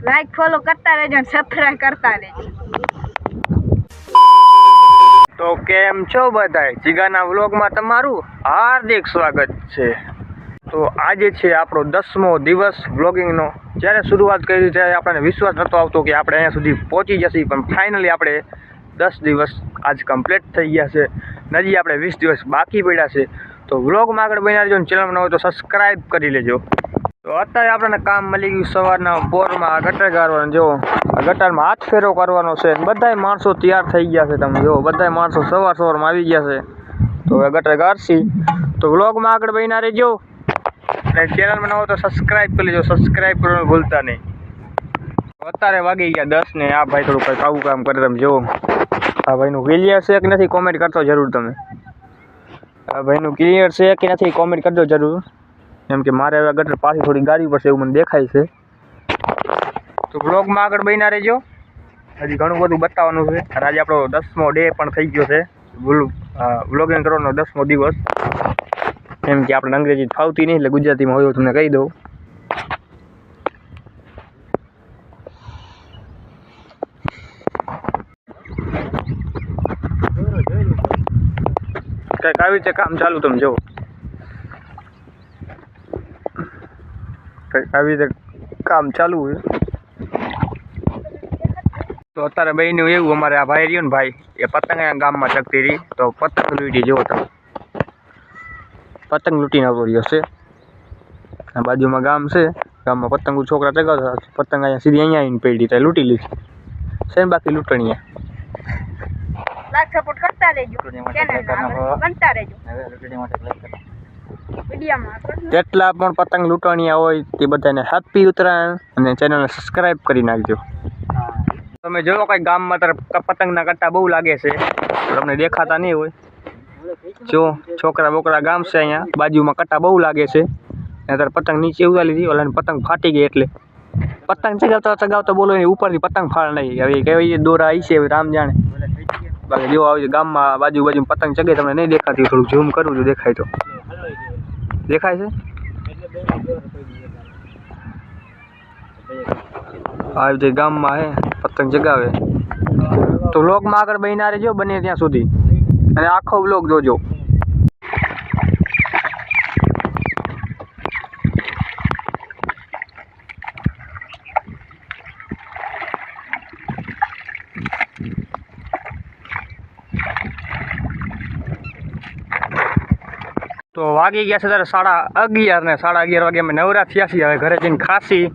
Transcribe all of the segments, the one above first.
Like follow કરતા રહેજો અને સબસ્ક્રાઇબ કરતા રહેજો। તો કેમ છો બધાય, જીગાના વ્લોગમાં તમારું હાર્દિક સ્વાગત છે। તો આજે છે આપણો 10મો દિવસ વ્લોગિંગનો। જ્યારે શરૂઆત કરી ત્યારે આપણને વિશ્વાસ નહોતો આવતો કે આપણે અહીંયા સુધી પહોંચી જશે, પણ ફાઇનલી આપણે 10 દિવસ આજ કમ્પ્લીટ થઈ ગયા છે। હજી આપણે 20 દિવસ બાકી પડ્યા છે। તો વ્લોગમાં આગળ બન્યા રહેજો, ચેનલમાં ન હોય તો સબસ્ક્રાઈબ કરી લેજો। તો અત્યારે આપણને કામ મળી ગયું સવારના પોરમાં ગટર ગાળવાનું। જો આ ગટરમાં હાથ ફેરો કરવાનો છે। બધાય માણસો તૈયાર થઈ ગયા છે, તમે જો બધાય માણસો સવારમાં આવી ગયા છે। તો હવે ગટર ગાળશી। તો વ્લોગમાં આગળ બન્યા રહેજો અને ચેનલમાં ન હોય તો સબસ્ક્રાઈબ કરી લેજો, સબસ્ક્રાઈબ કરવાનું ભૂલતા નહીં। અત્યારે વાગી ગયા 10 ને આ ભાઈ થોડું કંઈક આવું કામ કરે, તમે જુઓ આ ભાઈનું ક્લિયર છે કે નથી કોમેન્ટ કરતો જરૂર તમે। આ ભાઈનું ક્લિયર છે કે નથી કોમેન્ટ કરજો જરૂર, કેમ કે મારે હવે ગટર પાછી થોડી ગાડી પડશે એવું મને દેખાય છે। તો બ્લોગમાં આગળ બન્યા રહેજો, હજી ઘણું બધું બતાવવાનું છે। અને આજે આપણો 10મો ડે પણ થઈ ગયો છે, વ્લોગિંગ કરવાનો 10મો દિવસ। કેમ કે આપણે અંગ્રેજી ફાવતી નહીં એટલે ગુજરાતીમાં હોય તમને કહી દઉં। કંઈક આવી રીતે કામ ચાલુ, તમે જુઓ કંઈક આવી રીતે કામ ચાલુ હોય। તો અત્યારે બહેનું એવું, અમારે આ ભાઈ રહ્યો ને ભાઈ, એ પતંગ અહીંયા ગામમાં ચગતી રહી, તો પતંગ લૂંટી જુઓ તમે, પતંગ લૂંટીને આવતો રહ્યો છે। આ બાજુમાં ગામ છે, ગામમાં પતંગ છોકરા ચગાવતા, પતંગ અહીંયા સીધી અહીંયા આવીને પડી ત્યાં લૂંટી લીધી છે ને બાકી લૂંટણીયા। લાઈક સપોર્ટ કરતા રહેજો, ચેનલ બનતા રહેજો। જેટલા પણ પતંગ લૂંટણીયા હોય તે બધાને હેપી ઉત્તરાયણ અને ચેનલને સબસ્ક્રાઈબ કરી નાખજો। તમે જોવો કંઈક ગામમાં તરફ પતંગના કટ્ટા બહુ લાગે છે, તમને દેખાતા નહીં હોય। જો છોકરા બોકરા ગામ છે, અહીંયા બાજુમાં કટ્ટા બહુ લાગે છે, ત્યારે પતંગ નીચે ઉગાડી લીધી, ઓલાની પતંગ ફાટી ગઈ એટલે પતંગ ચગાવતા બોલો એની ઉપરથી પતંગ ફાળ નહીં। હવે કેવી દોરા આવી છે રામ જાણે। બાકી જો આવી ગામમાં બાજુ પતંગ ચગે, તમને નહીં દેખાતી, થોડું ઝૂમ કરું જો દેખાય તો દેખાય છે। આવી રીતે ગામમાં હે પતંગ ચગાવે। તો વ્લોગમાં આગળ બન્યા રહેજો બને ત્યાં સુધી, અને આખો વ્લોગ જોજો। તો વાગી ગયા છે ત્યારે 11:30 ને 11:30 વાગે અમે નવરા થયા છીએ, હવે ઘરે જઈને ખાસી।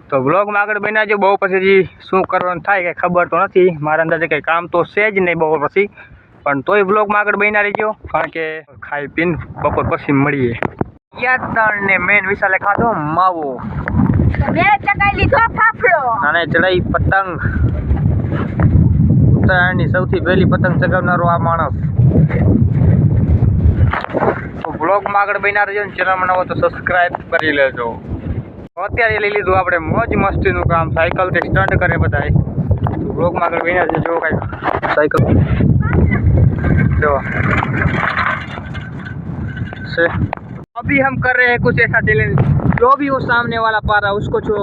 તો બ્લોગમાં આગળ બન્યા જો, બહુ પછી શું કરવાનું થાય કંઈ ખબર તો નથી, મારા અંદાજે કંઈ કામ તો છે જ નહીં બપોર પછી, પણ તોય બ્લોગમાં આગળ બન્યા રહેજો, કારણ કે ખાઈ પીને બપોર પછી મળીએ। યાદ ને મેન વિશાલે ખાધો માવો, મેં ચગાઈ લીધો ફાફડો, અને ચડાઈ પતંગ। ઉત્તરાયણની સૌથી પહેલી પતંગ ચગાવનારો આ માણસ। તો બ્લોગમાં આગળ બન્યા રહેજો, ચેનલમાં ન હોય તો સબસ્ક્રાઈબ કરી લેજો। અત્યારે લઈ લીધું આપણે મોજ મસ્તીનું કામ, સાયકલથી સ્ટન્ટ કરે બધાય। તો બ્લોગમાં આગળ બન્યા રહેજો, જો કાંઈક સાયકલ जो से अभी हम कर रहे हैं कुछ ऐसा चैलेंज, जो भी वो सामने वाला पा रहा उसको जो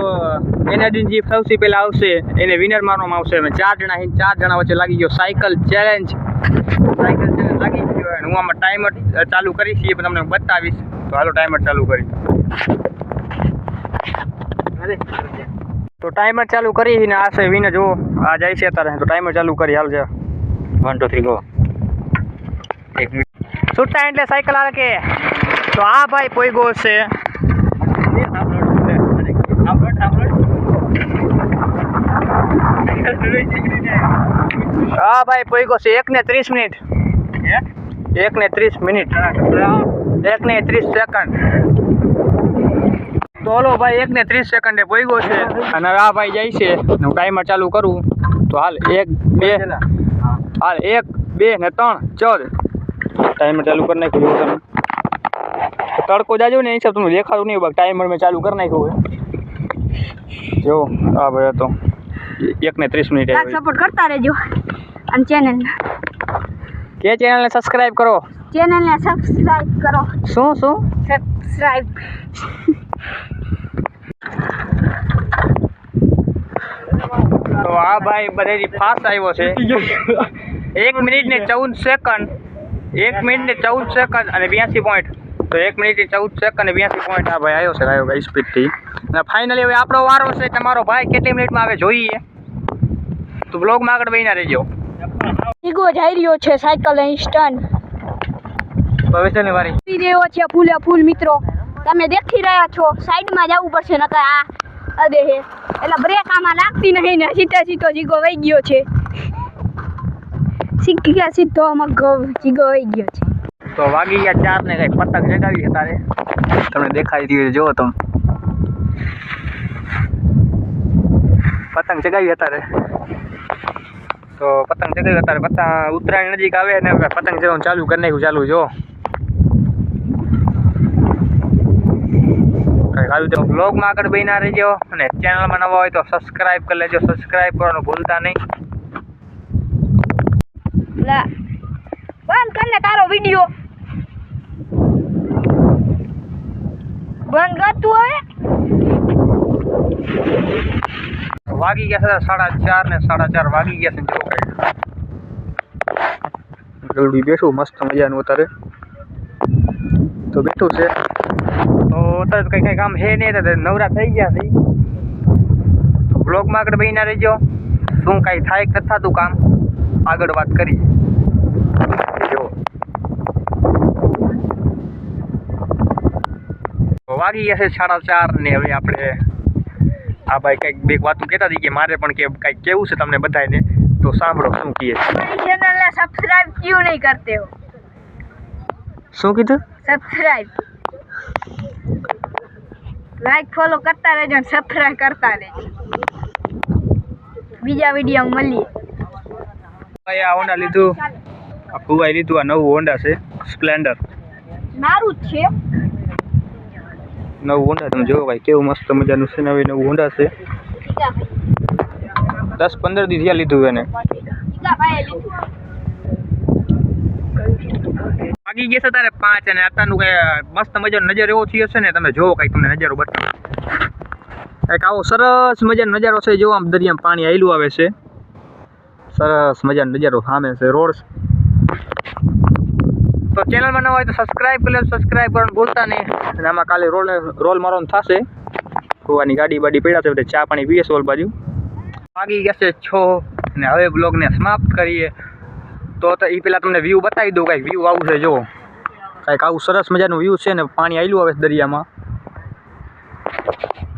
एनर्जी जी સૌથી પહેલા આવશે એને વિનર માનવામાં આવશે। અમે 4 જણા વચ્ચે લાગી ગયો સાયકલ ચેલેન્જ લાગી ગયો, અને હું આમાં ટાઈમર ચાલુ કરીશ એ પણ તમને બતાવીશ। તો હાલો ટાઈમર ચાલુ કરી। તો ટાઈમર ચાલુ કરીને આ છે વિનર, જો આ જાય છે અત્યારે। તો ટાઈમર ચાલુ કરી, હાલ છે 1 2 3 ગો। છૂટા એટલે સાયકલ આવે કે, તો આ ભાઈ પોઈગો છે, હા ભાઈ પોઈગો છે 1 ને 30 મિનિટ, 1 ને 30 મિનિટ, 1 ને 30 સેકન્ડ। તો હલો ભાઈ 1 ને 30 સેકન્ડે પોઈગો છે, અને આ ભાઈ જાય છે। હું ટાઈમર ચાલુ કરું તો હાલ 1 2 હાલ 1 2 ને 3 14 ટાઈમર ચાલુ કરી નાખ્યું। તમે તડકો જાજો ને એ હિસાબ તમને દેખાતું નહીં, ટાઈમર મેં ચાલુ કરી નાખ્યું હોય। જો આ ભાઈ તો 1 ને 30 મિનિટ લાઈક સપોર્ટ કરતા રહેજો, અને ચેનલને સબસ્ક્રાઇબ કરો, ચેનલને સબસ્ક્રાઇબ કરો। શું સબસ્ક્રાઇબ આ ભાઈ બધેથી ફાસ્ટ આવ્યો છે 1 મિનિટ ને 14 સેકન્ડ 1 મિનિટ ને 14 સેકન્ડ અને 82 પોઈન્ટ. તો 1 મિનિટ ને 14 સેકન્ડ અને 82 પોઈન્ટ આ ભાઈ આવ્યો છે સ્પીડથી. અને ફાઇનલી હવે આપણો વારો છે. તમારો ભાઈ કેટલી મિનિટમાં આવે જોઈએ તો બ્લોગમાં આગળ બહીના રહેજો. જીગો જઈ રહ્યો છે સાયકલ લઈને સ્ટન ભવિષ્યની વારી પી રહ્યો છે ફૂલે ફૂલ. મિત્રો તમે દેખી રહ્યા છો સાઈડમાં જવું પડશે નકર આ અદે હે એટલે બ્રેક આમાં લાગતી નહીં ને સીધો જીગો વહી ગયો છે. સીધો મગો જીગો વહી ગયો છે. તો વાગી ગયા 4 ને કઈ પતંગ જગાવી તારે તમને દેખાઈ રહ્યું છે. જો તમે પતંગ જગાવી અત્યારે તો પતંગ જગાવી અત્યારે પતંગ ઉત્તરાયણ નજીક આવે ને પતંગ જગાવવાનું ચાલુ કરી નાખ્યું. ચાલુ જો કંઈક બ્લોગમાં આગળ બહીના રહેજો અને ચેનલમાં નવા હોય તો સબસ્ક્રાઈબ કરી લેજો. સબસ્ક્રાઈબ કરવાનું ભૂલતા નહીં. લા બંધ કર ને તારો વિડિયો બંધ કર તું હવે. વાગી ગયા છે 4:30 ને 4:30 વાગી ગયા છે. જો જલ્દી બેઠું મસ્ત મજાનું અત્યારે તો બેઠું છે. તો અત્યારે કંઈ કામ છે નહીં નવરા થઈ ગયા છે. બ્લોગમાં આગળ બહીના રહેજો. શું કાંઈ થાય કે થતું કામ આગળ વાત કરી. જો વાગી ગયા છે 4:30 ને હવે આપણે આ ભાઈ કંઈક બે વાતો કહેતા હતી કે મારે પણ કે કંઈક કેવું છે તમને બધાને તો સાંભળો શું કહે છે. हमारी चैनल ने सब्सक्राइब क्यों नहीं करते हो? શું કીધું? सब्सक्राइब लाइक फॉलो करता रहજો અને સબસ્ક્રાઇબ કરતા રહેજો. બીજા વિડિયો મળીએ. ભાઈ આ હોન્ડા લીધું. આ ફુવાઈ લીધું. આ નવું હોન્ડા છે સ્પ્લેન્ડર. મારું જ છે. નવું હોન્ડા તમે જોવો ભાઈ કેવું મસ્ત મજાનું છે. નવું હોન્ડા છે. 10-15 દી થયા લીધું એને. વાગી ગયા છે તારે 5 અને અત્યારનું કઈ મસ્ત મજાનો નજર એવો થયો છે ને તમે જોવો કઈ તમને નજારો બતાવો. કંઈક આવો સરસ મજાનો નજારો છે. જો આમ દરિયામાં પાણી આયલું આવે છે. સરસ મજાનો નજારો સામે છે રોડ. તો ચેનલમાં ન હોય તો સબસ્ક્રાઈબ કરી લો. સબસ્ક્રાઈબ કરવાનું ભૂલતા નહીં. અને આમાં કાલે રોલ મારવાનું થશે. કુવાની ગાડી બાડી પડ્યા છે બધા ચા પાણી પીએ છે ઓલ બાજુ. વાગી ગયા છે 6 અને હવે બ્લોગને સમાપ્ત કરીએ. તો એ પહેલાં તમને વ્યૂ બતાવી દઉં. કાંઈક વ્યૂ આવું છે જો કાંઈક આવું સરસ મજાનું વ્યૂ છે ને પાણી આવેલું આવે છે દરિયામાં.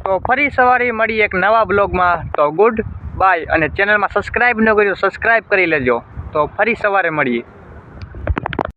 તો ફરી સવારે મળીએ એક નવા બ્લોગમાં. તો ગુડ બાય અને ચેનલમાં સબસ્ક્રાઈબ ન કર્યું સબસ્ક્રાઈબ કરી લેજો. તો ફરી સવારે મળીએ.